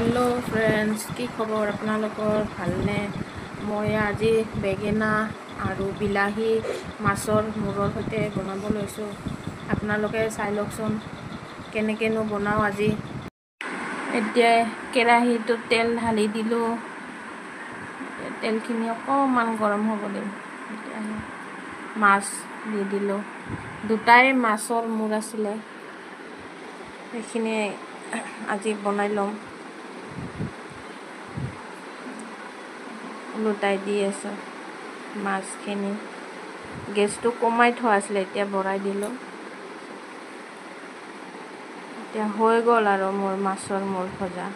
Hello friends की खबर आपनालोकर भालने मैं आज बेगेना और बिलाही माछर मूरर सहित बनाब लैसो आपनालोके चाइ लकचोन केनेकेनो बनाओ। आज एतिया केराहीतो तेल ढाली दिलो तेलखिनि अकमान गरम হ'ব दिम माछ দি दिलो दुटाই माछर मूर आছিলে সেইখিনি আজি বনাই লম লুটাই দি আছো মাছখিনি গেছটো কমাই থোৱা আছিলে এতিয়া বঢ়াই দিলো এতিয়া হৈ গ'ল আৰু মোৰ মাছৰ মূৰ ভজা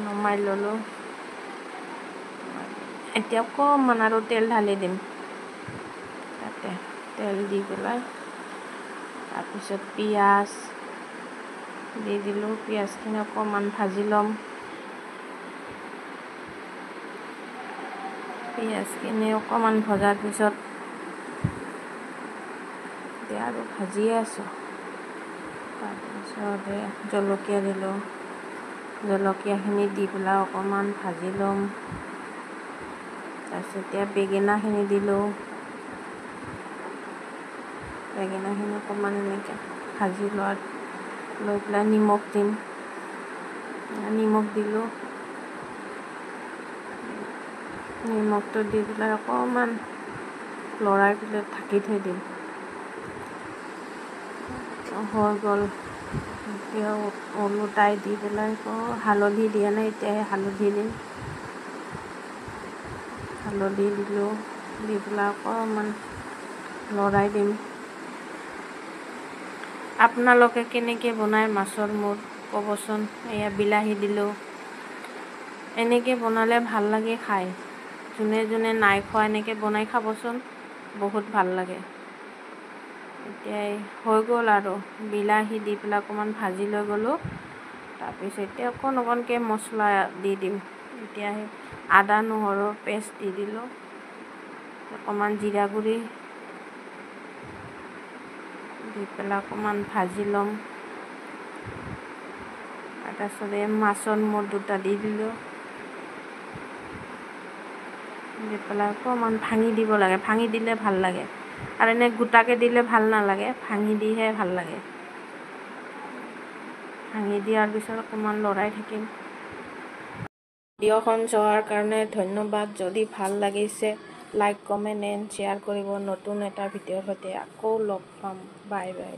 নমাই ললো এতিয়া অকমান আৰু তেল ঢালি দিম তাতে তেল দি পেলাই তাৰপিছত পিঁয়াজ দি দিলো পিঁয়াজখিনি অকমান ভাজি লম পিঁয়াজখিনি অকমান ভজাৰ পিছত এতিয়া আৰু ভাজিয়ে আছো তাৰপিছত জলকীয়া দিলো জলকীয়াখিনি দি পেলাই অকমান ভাজি লম তাৰপিছত এতিয়া বেগেনাখিনি দিলো বেগেনাখিনি অকমান এনেকৈ ভাজি লৈ পেলাই নিমখ দিম নিমখ দিলো নিমখটো দি পেলাই অকমান লৰাই পেলাই ঢাকি থৈ দিম হৈ গ'ল এতিয়া ওলোটাই দি পেলাই হালধি দিয়া নাই এতিয়া হালধি দিম হালধি দিলো দি পেলাই অকমান লৰাই দিম আপোনালোকে কেনেকৈ বনায় মাছৰ মূৰ ক'বচোন এয়া বিলাহী দিলো এনেকৈ বনালে ভাল লাগে খাই যোনে যোনে নাই খোৱা এনেকৈ বনাই খাবচোন বহুত ভাল লাগে এতিয়া হৈ গ'ল আৰু বিলাহী দি পেলাই অকমান ভাজি লৈ গ'লো তাৰপিছত এতিয়া অকণকৈ মছলা দি দিম এতিয়া আদা নহৰু পেষ্ট দি দিলো অকমান জিৰা গুড়ি দি পেলাই অকমান ভাজি ল'ম তাৰপিছত মাছৰ মূৰ দুটা দি দিলো দি পেলাই অকমান ভাঙি দিব লাগে ভাঙি দিলে ভাল লাগে আৰু এনে গোটাকৈ দিলে ভাল নালাগে ভাঙি দিহে ভাল লাগে ভাঙি দিয়াৰ পিছত অকমান লৰাই থাকিম ভিডিঅ'খন চোৱাৰ কাৰণে ধন্যবাদ যদি ভাল লাগিছে লাইক কমেণ্ট এণ্ড শ্বেয়াৰ কৰিব নতুন এটা ভিডিঅ'ৰ সৈতে আকৌ লগ পাম বাই বাই।